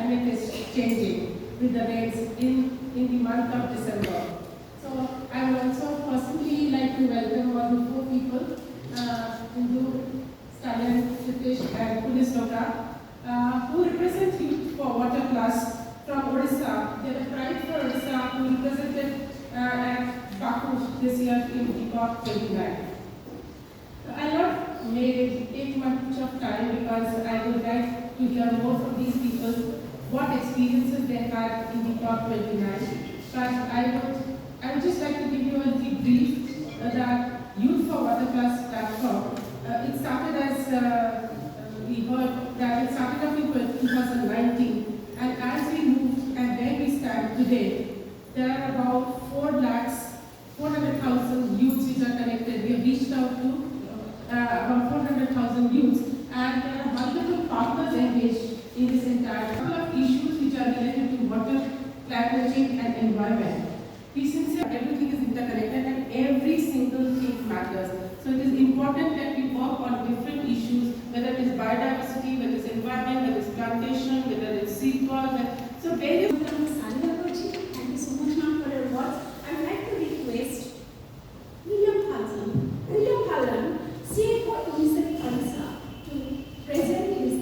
climate is changing with the rains in the month of December. So I would also personally like to welcome one four people, Hindu, Stalin, Sitish and Pulis Loka, who represent Youth for Water Plus from Odisha. They are pride for Odisha who represented at Baku this year in the COP29. I'll not take much of time because I would like to hear more from these people what experiences they had in the COP29. But I would just like to give you a brief that Youth for Water Plus platform. It started as we heard that it started off in 2019, and as we moved and where we stand today, there are about 400,000 youths which are connected. We have reached out to about 400,000 youths, and there are multiple partners engaged in this entire couple of issues which are related to water, climate change, and environment. We sincerely everything is interconnected and every single thing matters. So it is important that we work on different issues, whether it is biodiversity, whether it's environment, whether it's plantation, whether it's seed ball. So various. Thank you so much, ma'am, for your words. I would like to request William Hallan, CFO UNICEF Odisha, to present his.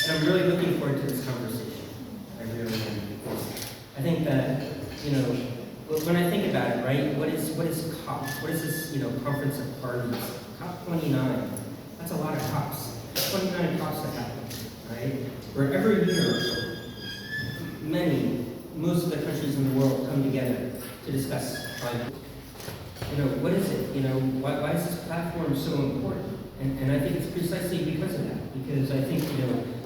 And I'm really looking forward to this conversation. I really am. I think that, when I think about it, right, what is COP? What is this, conference of parties? COP 29, that's a lot of COPs. 29 COPs that happen, right? Where every year, most of the countries in the world come together to discuss climate. What is it? Why is this platform so important? And I think it's precisely because of that. Because I think,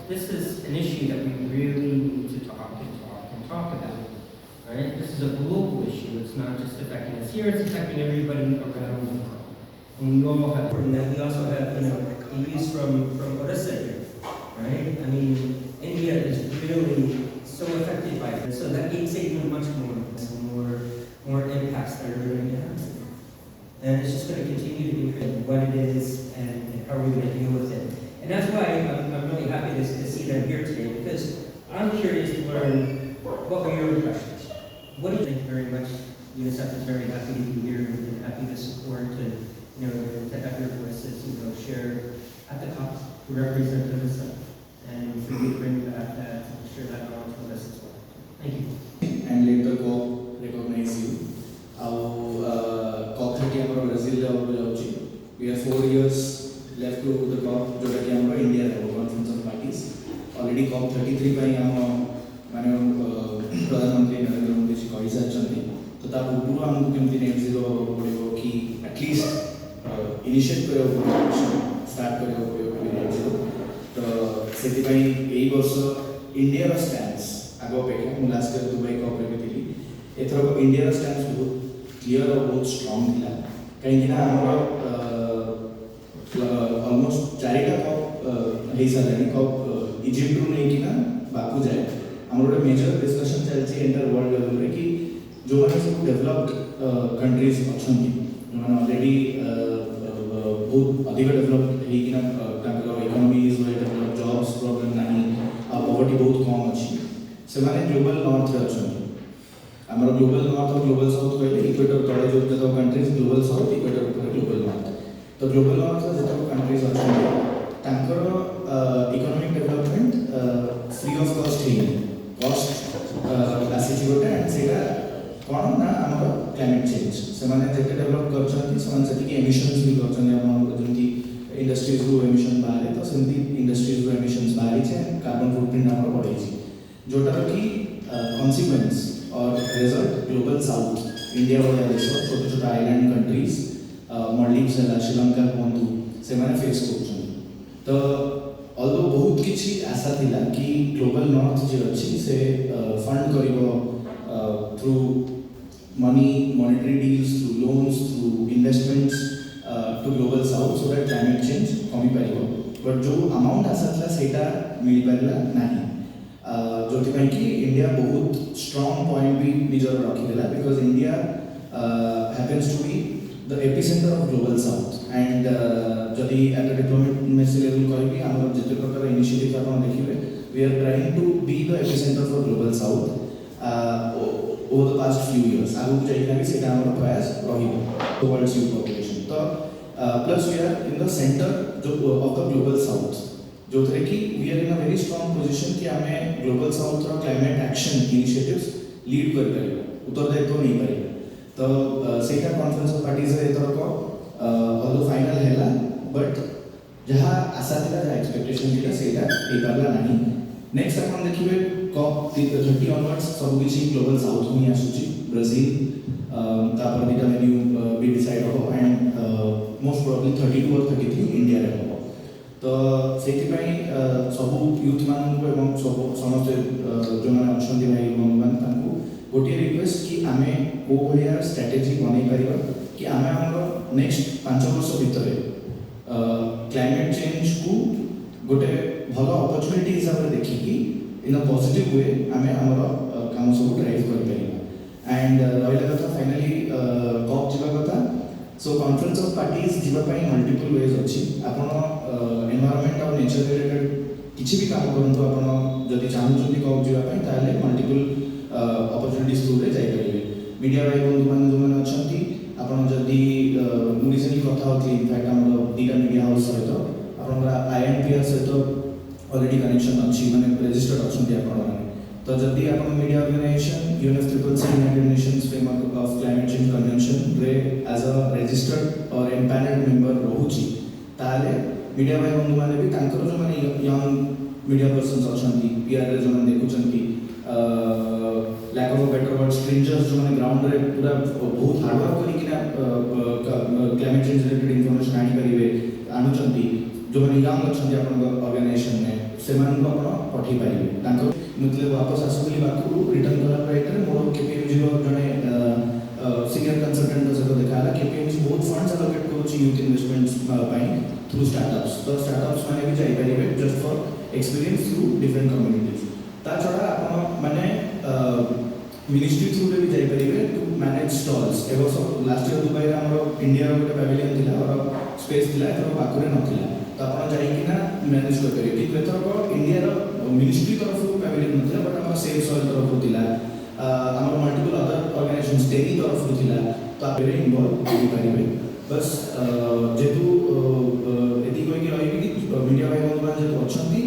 this is an issue that we really need to talk about. Right? This is a global issue. It's not just affecting us here, it's affecting everybody around the world. And we all have, and then we also have, EVs from Odisha here, right? I mean, India is really so affected by it. So that makes it even much more impacts that are going to happen. And it's just going to continue to be what it is and how we're going to deal with it. And that's why I'm really happy to see them here today, because I'm curious to learn what were your impressions. What do you think very much? UNICEF is very happy to be here and happy to support and to have your voices shared at the COP to represent UNICEF and for you to bring back that and share that knowledge with us as well. Thank you. And let the COP recognize you. Our COP30 our Brazil we have 4 years left to the COP जोटा कि our India conference of parties. Already COP33 ପାଇଁ ଆମ प्रधानमंत्री नरेंद्र मोदी जी कही सारी तो ता पूर्व आमको केमती नेट जीरो पड़ो कि एटलिस्ट इनिशिएट करा स्टार्ट करा नेट जीरो तो सेति पई एई वर्ष इंडिया रो स्टैंड्स आगो अपेक्षा मु लास्ट ईयर दुबई कॉप रे थिली एथरो को इंडिया रो स्टैंड्स बहुत क्लियर और बहुत स्ट्रांग थिला कहीं ना हमर ऑलमोस्ट 4टा कॉप हे सालानी कॉप इजिप्ट रो नै किना बाकू जाए हमारे मेजर डिस्कशन चलती इंटर वर्ल्ड लेवल रे कि जो माने सब डेवलप्ड कंट्रीज अछंती माने ऑलरेडी बहुत अधिक डेवलप हे कि ना तांकर economy is well develop jobs problem नहीं पॉवर्टी बहुत कम अछि से माने ग्लोबल नॉर्थ रे अछंती हमर ग्लोबल नॉर्थ और ग्लोबल साउथ कहले इक्वेटर तळे जो जतो कंट्रीज ग्लोबल साउथ इक्वेटर ऊपर ग्लोबल नॉर्थ तो ग्लोबल नॉर्थ रे जतो कंट्रीज अछंती तांकर economic development free of cost हे कॉस्ट आसीची गोटे एंड सेटा कोन ना हमर क्लाइमेट चेंज से माने जेते डेवलप करछन्ती समान सेति कि एमिशंस भी करछन्ती हमर जेंति इंडस्ट्रीज रो एमिशन बाहर तो सेंति इंडस्ट्रीज रो एमिशंस बाहर छे कार्बन फुटप्रिंट हमर बढ़ै छी जोटा कि कॉन्सिक्वेंस और रिजल्ट ग्लोबल साउथ इंडिया वाला देश छोटे छोटे आइलैंड कंट्रीज मालदीव्स श्रीलंका कोंतु से माने फेस करछन्ती तो ऑल्दो बहुत किछि आशा थिला कि ग्लोबल नॉर्थ जे अछि से फंड करिवो through money monetary deals through loans through investments to global south so that climate change कमी पारिवो बट जो अमाउंट आशा थिला सेटा मिल पारिला नाही जोथि पई कि इंडिया बहुत स्ट्रांग पॉइंट भी निजर रखि देला because India happens to be the epicenter of global south and जदि at a diplomacy level कहि हमर जते प्रकार इनिशिएटिव आपण देखिबे we are trying to be the epicenter for global south over the past few years आगु जाइना कि सेटा हमर प्रयास रहिबो towards youth population तो plus we are in the center of the global south जो थे कि we are in a very strong position कि हमें global south रो climate action initiatives lead कर परिबो उत्तरदायित्व नहीं परिबो तो सेटा कॉन्फ्रेंस ऑफ पार्टीज रे एतरक ऑल्दो फाइनल हैला बट जहाँ आशा थिला जहाँ एक्सपेक्टेशन थिला सेटा हे पारला नाही नेक्स्ट अपन देखिबे कॉप 30 ऑनवर्ड्स सब किछि ग्लोबल साउथ में आसुची ब्राजील तापर दिटा वेन्यू बी डिसाइड हो एंड मोस्ट प्रोबब्ली 32 और 33 इंडिया रे हो तो सेति पई सब यूथ मान को एवं सब समस्त जो माने अछंती भाई मान तांको गोटे रिक्वेस्ट कि आमे को भलिया स्ट्रेटजी बनै परिबा कि आमे हमर नेक्स्ट 5 वर्ष भितरे क्लाइमेट चेंज को गोटे भलो अपॉर्चुनिटी हिसाब रे देखि कि इन अ पॉजिटिव वे आमे हमर काम सब ड्राइव कर परिबा एंड रहिला कथा फाइनली कॉप जिबा कथा सो कॉन्फ्रेंस ऑफ पार्टीज जिबा पई मल्टीपल वेज अछि आपण एनवायरनमेंट और नेचर रिलेटेड किछि भी काम करंतु आपण जदि चाहउछन्ती कॉप जिबा पई ताले मल्टीपल opportunities through रे जाई परिबे मीडिया भाई बंधु मान जो मान अछंती आपण जदि रिसेंटली कथा होती इनफैक्ट हमर दीटा मीडिया हाउस सहित आपण आईएनपीआर सहित ऑलरेडी कनेक्शन अछि माने रजिस्टर्ड अछंती आपण तो जदि आपण media organisation UNFCCC United Nations framework of climate change convention रे एज अ रजिस्टर्ड और एम्पैनल्ड मेंबर रहउची ताले मीडिया भाई बंधु माने भी तांकर जो माने यंग मीडिया पर्सन्स अछंती पीआर रे जो माने देखुचंती lack of a better word strangers जो माने ग्राउंड रे पूरा बहुत हार्ड वर्क करी किना क्लाइमेट चेंज रिलेटेड इंफॉर्मेशन आनी परिबे आनुचंती जो माने यंग अछंती आपण ऑर्गेनाइजेशन ने सेमान को आपण पठी परिबे तांको मतलब वापस आसुली बाकू रिटर्न कला प्राइट रे मोर केपीएमजी रो जने सीनियर कंसल्टेंट सहित देखाला केपीएमजी बहुत फंड्स एलोकेट करूची यूथ इन्वेस्टमेंट्स पाई थ्रू स्टार्टअप्स तो स्टार्टअप्स माने भी जाई परिबे just for experience through different communities ता छडा आपण माने मिनिस्ट्री थ्रू रे भी जाई परिबे टू मैनेज स्टॉल्स एगो सब लास्ट ईयर दुबई रे हमर इंडिया रो पैविलियन थिला और स्पेस थिला एतो बाकुरे नथिला तो आपण जाई कि ना मैनेज कर परिबे कि बेतर को इंडिया रो मिनिस्ट्री तरफ पैविलियन नथिला बट हमर सेल सॉइल तरफ थिला हमर मल्टीपल अदर ऑर्गेनाइजेशंस डेली तरफ थिला तो आप रे इन्वॉल्व होई परिबे बस जेतु एति कोइ कि रही कि मीडिया भाई बंधु मान जे अछंती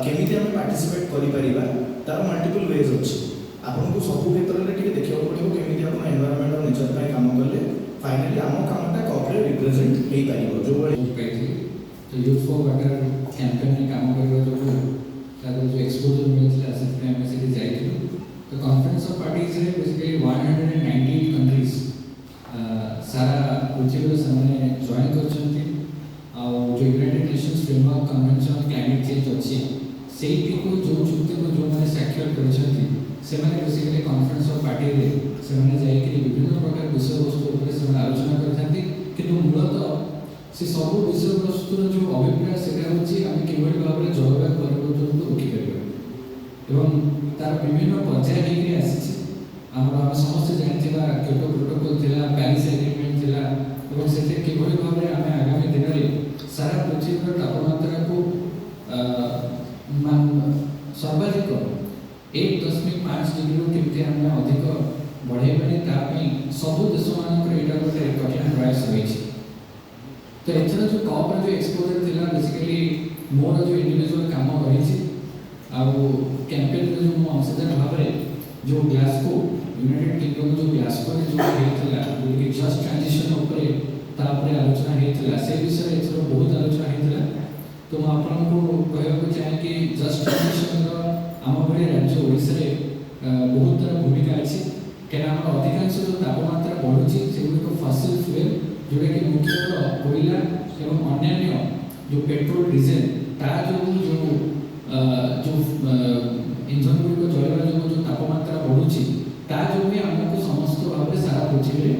केमिति हम पार्टिसिपेट करि परिबा तार मल्टीपल वेज अछि आपन को सब क्षेत्र रे टिके देखियो पड़िबो केमिति आपण एनवायरनमेंट और नेचर पे काम करले फाइनली आमो कामटा कॉर्पोरेट रिप्रेजेंट हेई पारिबो जो कहथि तो यूथ फॉर वाटर कैंपेन में काम करबा जो तार जो एक्सपोजर मिलथिला से हम से जाइथिलु तो कॉन्फ्रेंस ऑफ पार्टीज रे बेसिकली 198 कंट्रीज सारा पृथ्वी रे सामने जॉइन करछन्ती आ जो United Nations framework convention on climate change अछि सेही को जो चुक्ति को जो माने साक्षर करछन्ती से माने बेसिकली कॉन्फ्रेंस ऑफ पार्टी रे से माने जाय कि विभिन्न प्रकार विषय वस्तु ऊपर से आलोचना करथांती किंतु मूलतः से सब विषय वस्तु जो अभिप्राय सेटा होची हम केवल भाव रे जलवायु परिवर्तन को रोकी परिबो एवं तार विभिन्न पर्याय हेकि आसीछि हम समस्त जानथिबा क्योटो प्रोटोकॉल थिला पेरिस एग्रीमेंट थिला एवं सेते केवल भाव रे हम आगामी दिन रे सारा पृथ्वी पर तापमात्रा को सर्वाधिक 1.5 डिग्री केमते हम अधिक बढ़ाई पारे तापई सब देश मानकर एटा गोटे कठिन प्रयास होइछि तो एथरा जो कॉप रे जो एक्सपोजर थिला बेसिकली मोर जो इंडिविजुअल काम रहिछि आ कैंपेन रे जो अंशदार भाव रे जो ग्लासगो यूनाइटेड किंगडम जो ग्लासगो रे जो हेथिला कि जस्ट ट्रांजिशन ऊपर तापर आलोचना हेथिला से विषय एथरा बहुत आलोचना हेथिला तो आपण को कहबा को चाहे कि जस्ट ट्रांजिशन रो आम भली राज्य ओडिसा रे बहुत तरह भूमिका अछि केना हम अधिकांश जो तापमात्रा बढ़ुछि सेगुडी फसिल फ्यूल जोडे कि मुख्यतः कोयला एवं अन्य जो पेट्रोल डीजल ता जो इंधन गुडी को जलवा जो तापमात्रा बढ़ुछि ता जो भी हमको समस्त भाव रे सारा पृथ्वी रे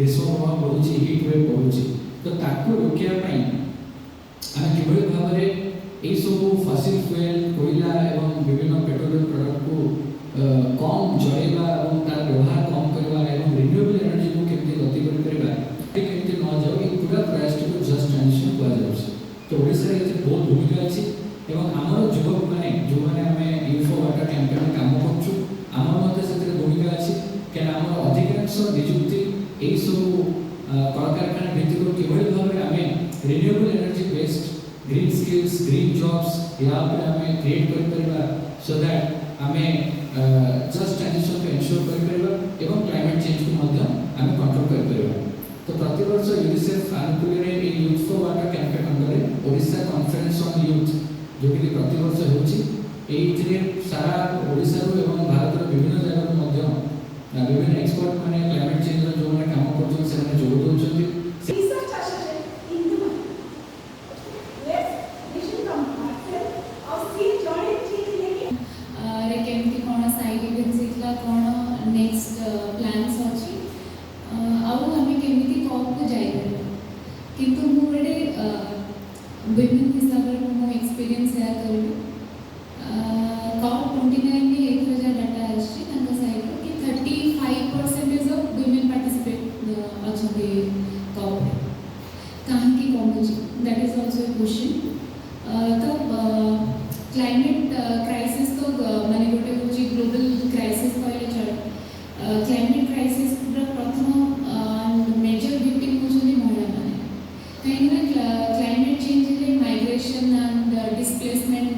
देश प्रभाव बढ़ुछि हीट वेव बढ़ुछि तो ताको रोकिया पई हम किबळे भाव रे ए सब फसिल फ्यूल कोयला एवं विभिन्न पेट्रोलियम प्रोडक्ट को कम जळेबा एवं तार व्यवहार कम करबा एवं रिन्यूएबल एनर्जी को केमति गति करि परिबा এই সব কলকারখানা ভিত্তিক কিভাবে ভাবে আমি renewable energy based green skills green jobs या पर हमें क्रिएट कर परिबा सो दैट हमें जस्ट ट्रांजिशन को एंश्योर कर परिबा एवं क्लाइमेट चेंज को मध्य हमें कंट्रोल कर परिबा तो प्रति वर्ष यूनिसेफ आनुकूल्य रे youth for water campaign under Odisha conference on youth जो कि प्रति वर्ष होची एइथिरे सारा ओडिशा रो एवं भारत रो विभिन्न जगह रो मध्य विभिन्न एक्सपर्ट माने क्लाइमेट चेंज रो जो माने काम करछन से माने जोग दोछन Research আসলে ইন্দু let's listen from ourselves और see journey ठीक लेके रे केमती कोन साइड इवेंट्स इतला कोन नेक्स्ट प्लान्स अछि आउ हमें केमती कॉप को जाई किंतु मु बडे विभिन्न हिसाब रे मो एक्सपीरियंस शेयर करबी कॉप 29 में एक हजार डाटा आछि तंग साइड कि 35% ऑफ वुमेन पार्टिसिपेट अछते कॉप कहां की common that is also a question तो क्लाइमेट क्राइसिस तो माने गोटे होची ग्लोबल क्राइसिस कहले चले क्लाइमेट क्राइसिस पूरा प्रथम मेजर विक्टिम होची महिला माने कहीं ना क्लाइमेट चेंज रे माइग्रेशन एंड डिस्प्लेसमेंट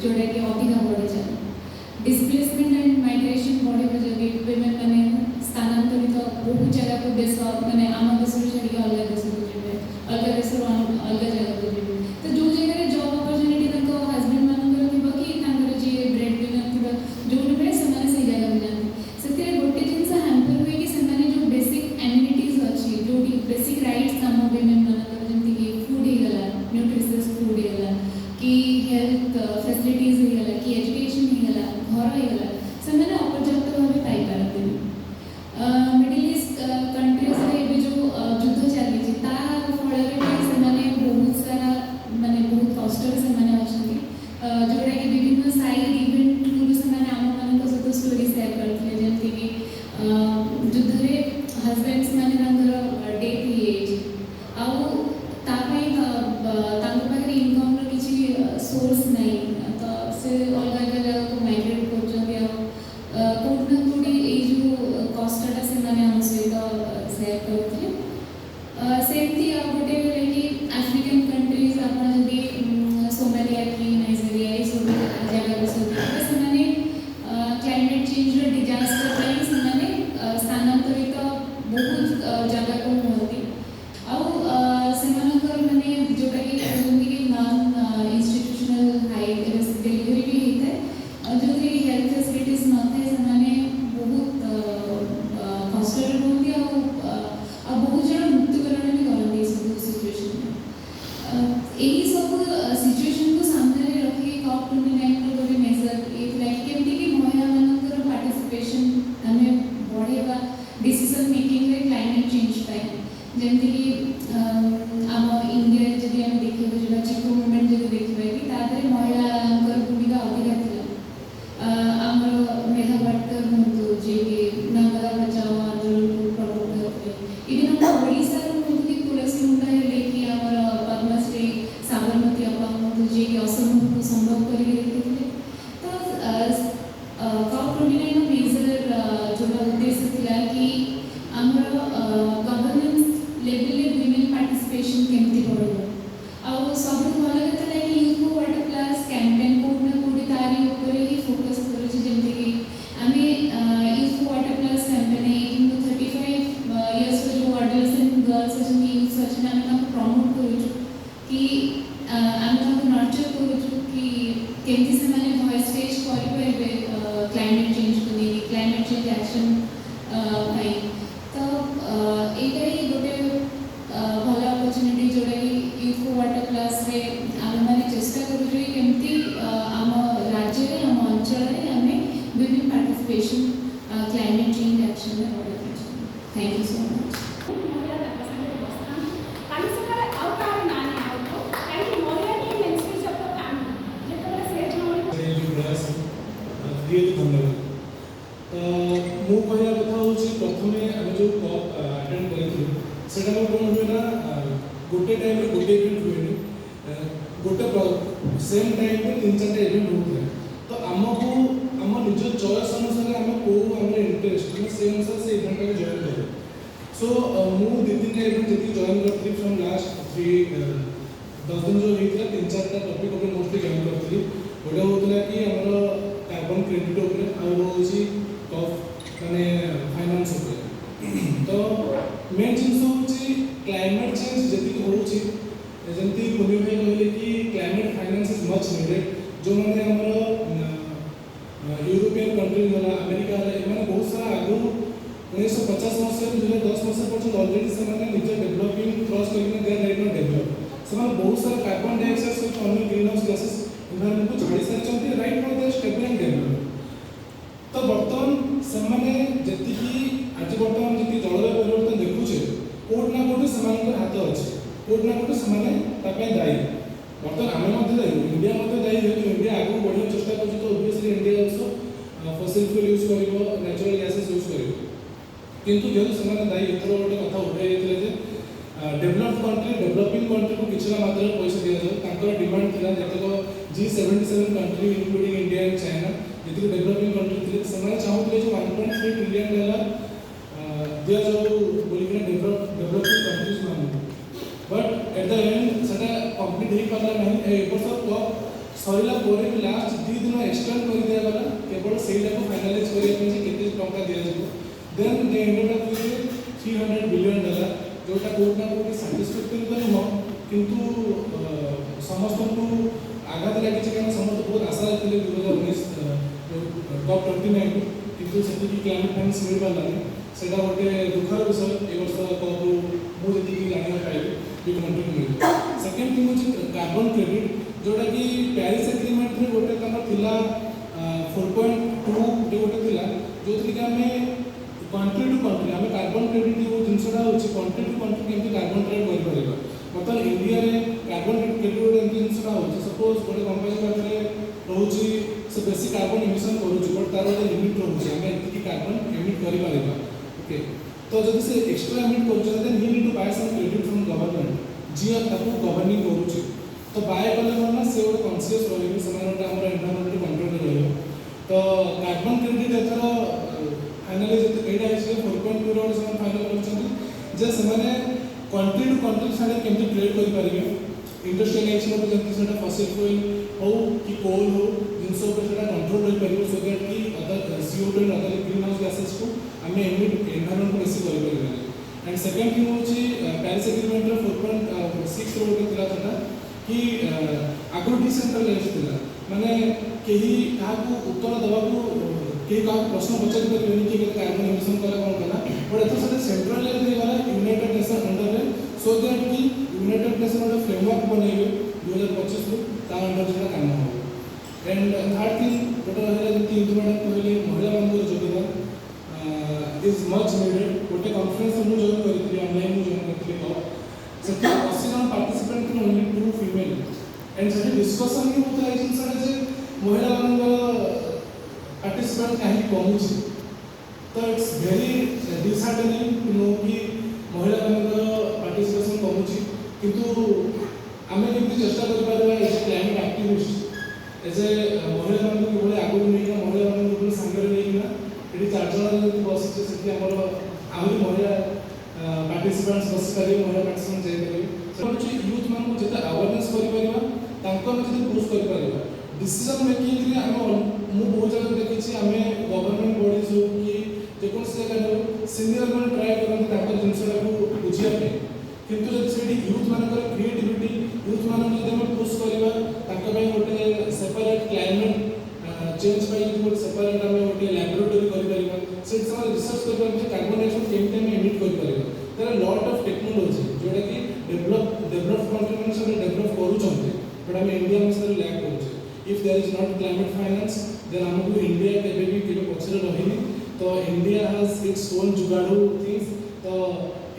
जोड़े के अधिक बढ़े चले डिस्प्लेसमेंट एंड माइग्रेशन बढ़े जदि वुमेन माने स्थानांतरित बहुत जगह को देश माने आम देश छाड़ी अलग देश को जेबे अलग देश अलग जगह को जेबे तो जो जगह रे जॉब अपॉर्चुनिटी तको हस्बैंड मानकर थिबो कि तांकर जे ब्रेड विनर थिबो जो बेले समाने से जगह मिलने सेतिरे गोटे जिंस हैम्पर हुए कि समाने जो बेसिक एमिनिटीज अछि जो बेसिक राइट्स हम वुमेन मानकर जेंति कि फूड ही गला न्यूट्रिशियस फूड ही गला कि हेल्थ फैसिलिटीज ही गला कि एजुकेशन ही गला घर ही गला समाने अपर्याप्त भाव पाई पारते मिडिल ईस्ट कंट्रीज रे भी जो युद्ध चली ता फल रे समाने बहुत सारा माने बहुत कष्ट से माने अछंती जोड़ा कि विभिन्न साइड इवेंट थ्रू समाने आम मानक सहित स्टोरी शेयर करथिले जेंति कि युद्ध रे हस्बैंड्स माने तांकर डेथ ही आ तापई तांकर पाखरे इनकम रो किछि सोर्स नहीं तो से अलग अलग जगह को माइग्रेट करछथि कोठना कोठी ए जो कष्टटा से माने हम सहित शेयर करथिले सेमती आ गोटे कि अफ्रीकन कंट्रीज आपण जदि सोमालिया की नाइजीरिया ए सब जगह सब से माने क्लाइमेट चेंज रो डिजास्टर पई से माने स्थानांतरित बहुत जगह को होती आ से मानकर माने जोटा कि जेमि कि non institutional high risk delivery भी हेते जो कि हेल्थ फैसिलिटीज न थे से माने बहुत कष्ट होती आ बहुत जन मृत्युकरण भी करते सब सिचुएशन में यही सब सिचुएशन को सामने रखी कॉप 29 रो गोटे मेजर ए लाइक केमती कि महिला मानकर पार्टिसिपेशन हमें बढ़ेबा डिसीजन मेकिंग रे क्लाइमेट चेंज पाए जेमती कि आम इंडिया जदि हम देखिबे जो चिको मूवमेंट जदि देखिबे कि तादरे महिलांकर भूमिका अधिक थिला हमर मेघा भट्टर हुंतु जे कि नर्मदा बचाओ आंदोलन को प्रमोट करते इवन हम ओडिसा रो हुंतु कि तुलसी मुंडा लेखि हमर पद्मश्री साबरमती अपा हुंतु जे कि असंभव को संभव करि देखिले तो कॉप 29 मेजर जोड़ा उद्देश्य थिला कि हमर गवर्नेंस लेवल ले वुमेन पार्टिसिपेशन केमती बढ़ो आ सब भल कथा लागी यूथ को वाटर प्लस कैंपेन कोना कोडी तारी ऊपर ही फोकस करू छी जेमती कि हमें यूथ को water plus campaign 18 to 35 years जो एडोलेसेंट गर्ल्स अछन यूथ अछन हम प्रमोट करू कि हम नर्चर करू कि केमती से माने वॉइस रेज करि परबे क्लाइमेट चेंज को नहीं क्लाइमेट चेंज एक्शन भाई तो एटा ही गोटे भल अपॉर्चुनिटी जोड़ा यूथ को वाटर क्लास रे आम मैंने चेष्टा करूँ केमती आम राज्य रे आम अंचल रे आमे विभिन्न पार्टिसिपेशन क्लाइमेट चेंज एक्शन में बढ़े थैंक यू सो मच महिला representative बसना काली सकाळे आउ कार नाने आउ तो काई महिला की मेंस्ट्रुअल सब काम जेतले से जो प्रयास दिए धन्यवाद मो कहया कथा होची प्रथमे हम जो कॉप अटेंड करिथु सेटा कोन हुए ना गोटे टाइम रे गोटे इवेंट हुएनी गोटे सेम टाइम पे तीन चार इवेंट होते तो हमको हम निज चॉइस अनुसार हम को हमर इंटरेस्ट में से अनुसार से इवेंट में जॉइन करू सो मु दी तीन का इवेंट जति जॉइन करथि फ्रॉम लास्ट 3 10 दिन जो हेतला तीन चार टा टॉपिक ऊपर मोस्टली जॉइन करथि गोटे होतला कि हमर कार्बन क्रेडिट ऊपर आ होची ऑफ माने फाइनेंस ऊपर तो मेन जिंस होची क्लाइमेट चेंज जति होची जंती भूमि भाई कहले कि climate finance is much needed जो माने हमर यूरोपियन कंट्री वाला अमेरिका वाला एमाने बहुत सारा आगु 1950 मसीह 2010 मसीह पर्यंत ऑलरेडी से माने निजे डेवलपिंग क्रॉस करने दे राइट नॉट डेवलप से माने बहुत सारा कार्बन डाइऑक्साइड सहित अन्य ग्रीन हाउस गैसेस एनवायरनमेंट को झाड़ी सारचंती right not they stable and develop तो वर्तमान से माने जति की आज वर्तमान जति जलवायु परिवर्तन देखुचे कोड ना कोड समानकर हाथ अछि कोड ना कोड समाने तापे दायी वर्तमान आमे मध्य दायी इंडिया मध्य दायी है इंडिया आगु बढ़िया चेष्टा करछ तो obviously India also fossil fuel use करिवो नेचुरल गैसेस यूज करिवो किंतु जेहु सेमाने दायी एथरो गोटे कथा उठाई जेतले जे डेवलप्ड कंट्री डेवलपिंग कंट्री को किछला मात्रा पैसा दिया जाय तांकर डिमांड थिला जेतको G77 country including India and China जेतको डेवलपिंग कंट्री थिले सेमाने चाहुतले जे 1.3 ट्रिलियन डॉलर दिया जाऊ बोली कि डेवलपिंग कंट्रीज माने बट एट द एंड सेटा कंप्लीट हे पाला नहीं ए वर्ष कप सरीला पोरे लास्ट 2 दिन एक्सटेंड कर दिया गला केवल सेटा को फाइनलाइज करिया पे केते टंका दिया जाबो then they ended up with $300 billion जोटा कोट ना कोट सैटिस्फैक्टरी तो नो किंतु समस्त को आघात लागि छै कारण समस्त बहुत आशा रखले 2019 टॉप 29 किंतु सेति की क्लाइमेट फाइनेंस मिल पाला सेटा गोटे दुखर विषय ए वर्ष कप मु जति की जानिया पाइबे बि कंट्री मिल सेकंड थिंग होछि कार्बन क्रेडिट जोटा कि पेरिस एग्रीमेंट रे गोटे तम थिला 4.2 गोटे थिला जोथि कि हमें कंट्री टू कंट्री आम कार्बन क्रेडिट जो जिनसा होची कंट्री टू कंट्री केमती कार्बन ट्रेड कर परिबा मतलब इंडिया रे कार्बन क्रेडिट एमती जिनसा होची सपोज गोटे कंपनी पाखरे रहउची से बेसी कार्बन एमिशन करूची बट तार एक लिमिट रहउची हम एति कार्बन एमिट करि परिबा ओके तो जदि से एक्स्ट्रा एमिट करूची then he need to buy some credit from government जी ताको गवर्निंग करूची तो बाय कले मन से गोटे कॉन्शियस रहबे समानटा हमर एनवायरनमेंट कंट्रोल रहबो तो कार्बन क्रेडिट एथरो फाइनली जते एडा हिसाब 4.2 रो से फाइनल करछन जे सेमाने कंट्री टू कंट्री सारे केमती ट्रेड करि परिबे इंडस्ट्रियलाइजेशन को जति सेटा फॉसिल फ्यूल हो कि कोल हो जिनसो पे सेटा कंट्रोल होई परिबो सो दैट कि other CO2 and other green house gases को हमें एनवायरनमेंट को बेसी करि परिबे एंड सेकंड थिंग होची पेरिस एग्रीमेंट रो 4.6 रो गोटे थिला था कि आगु डिसेंट्रलाइज थिला माने केही काहू उत्तर दबा को के का प्रश्न पचारि परिबेनी कि कार्बन एमिशन कला कोन कला बट एतो से सेंट्रलाइज हे गला यूनाइटेड नेशन अंडर रे सो दैट कि यूनाइटेड नेशन वाला फ्रेमवर्क बनेबे 2025 रो ता अंडर जेटा काम हो एंड थर्ड थिंग गोटे रहला जति इंदु मैडम कहले महिला मानकर जोगदान इज मच नीडेड गोटे कॉन्फ्रेंस मु जॉइन करथि ऑनलाइन मु जॉइन करथि तो सेति 80 जन पार्टिसिपेंट थे ओनली 2 फीमेल एंड सेति डिस्कशन ही होता है जिनसा जे महिला मानकर पार्टिसिपेंट कहीं कमुची तो it's very disheartening to know कि महिला मानकर पार्टिसिपेशन कमुची किंतु आमे केमती चेष्टा करि पारबा as climate activist as a महिला मानकर केवल आगु नै कि महिला मानकर केवल संगे नै कि ना एडी चार जण जति बसिছে सेति हमर आहुरी महिला पार्टिसिपेंट्स बस करी महिला पार्टिसिपेंट जे करी से यूथ मान को जते अवेयरनेस करि परिबा तांको जते पुश करि परिबा डिसीजन मेकिंग रे हम मु बहुत जगह देखिछि हमें गवर्नमेंट बॉडीज हो कि जेकोन से जगह सीनियर मन ट्राई करन ताको जिनसरा को बुझिया पे किंतु जब सेडी यूथ मानकर क्रिएटिविटी यूथ मान जदि हम पुश करबा ताको भाई गोटे सेपरेट क्लाइमेट चेंज पाई गोटे सेपरेट हम गोटे लैबोरेटरी करि परिबा से सब रिसर्च करबा कि कार्बन डाइऑक्साइड केमते हम एमिट करि परिबा there are lot of technology जोटा कि डेवलप कंट्री मन से डेवलप करू छथि बट हम इंडिया में से लैक करू if there is not climate finance then हमको इंडिया के भी केबे पछरे रहिनी तो India has its own जुगाड़ू things तो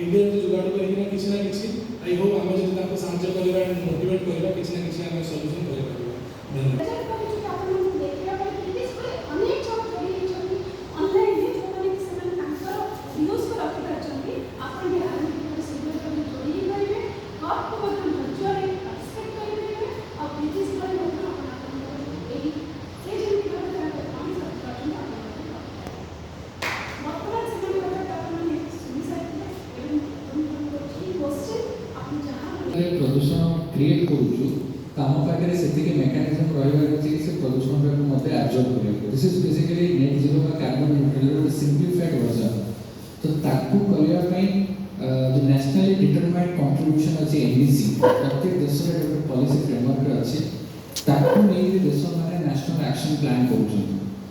इंडिया के जुगाड़ू कहीं ना किछि आई होप हम जति ताको साहाय्य करबा एंड मोटिवेट करबा किछि ना किछि हम सॉल्यूशन कर परबा धन्यवाद କରୁଛୁ ତ ଆମ ପାଖରେ ସେତିକି ମେକାନିଜମ୍ ରହିବାର ଅଛି ସେ ପ୍ରଦୂଷଣଟାକୁ ମଧ୍ୟ ଆବଜର୍ବ କରିବାକୁ। This is basically net zero ବା କାର୍ବନ ନ୍ୟୁଟ୍ରାଲର ଗୋଟେ ସିମ୍ପ୍ଲିଫାଏଡ୍ ଭର୍ଜନ୍। ତ ତାକୁ କରିବା ପାଇଁ जो न्यासनाली डिटरमाइंड कंट्रीब्यूशन अच्छी एनडीसी प्रत्येक देश में एक पॉलिसी फ्रेमवर्क अच्छी ताकू नहीं देश माने नेशनल एक्शन प्लान करूछन।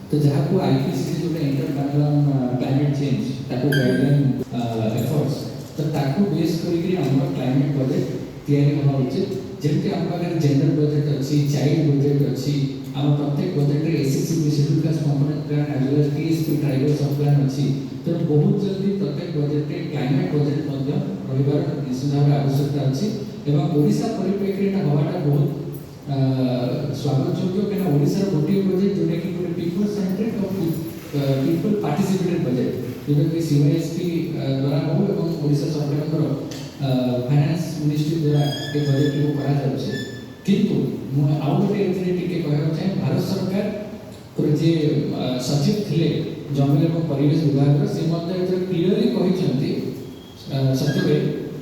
तो जहाँ को आईपीसीसी जो इंटर बैंगलोर क्लाइमेट चेंज ताकू गाइडलाइन एफर्ट्स तो ताकू बेस करके हमर क्लाइमेट बजेट तैयारी होना उचित। जेमके हम पाखरे जेंडर बजेट अच्छी, चाइल्ड बजेट अच्छी, हम प्रत्येक बजेट रे SCC scheduled caste component plan as well as TSP tribal sub plan अच्छी। तो बहुत जल्दी प्रत्येक बजेट रे क्लाइमेट बजेट मध्य रहिबार निश्चित भाव आवश्यकता अच्छी एवं ओडिशा परिप्रेक्षी एटा हवाटा बहुत स्वागत योग्य केना ओडिशा गोटे बजेट जोटा कि गोटे पीपल सेंट्रिक और पीपल पार्टिसिपेटेड बजेट जोटा कि सीवाईएसपी द्वारा हो एवं ओडिशा सरकार फाइनेंस मिनिस्ट्री द्वारा ए बजेट को करा जाउछे। किंतु मु आउ गोटे एथरे टिके कहबा चाहे भारत सरकार को जे सचिव थिले जंगल एवं परिवेश विभाग से मध्य क्लियरली कही सचिवे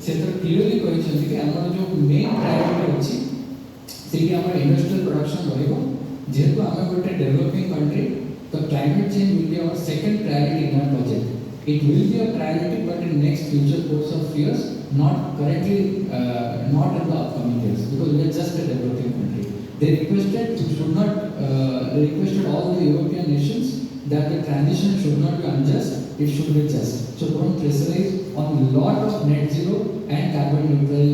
से क्लियरली कही कि आम जो मेन प्रायोरिटी अच्छी से इंडस्ट्रियल प्रोडक्शन रही जेहेतु आम गोटे डेवलपिंग कंट्री तो climate change will be our second priority in our budget. It will be a priority but in next future course of years not currently not in the upcoming years because we are just a developing country. They requested all the European nations that the transition should not be unjust, it should be just. So don't pressurize on a lot of net zero and carbon neutral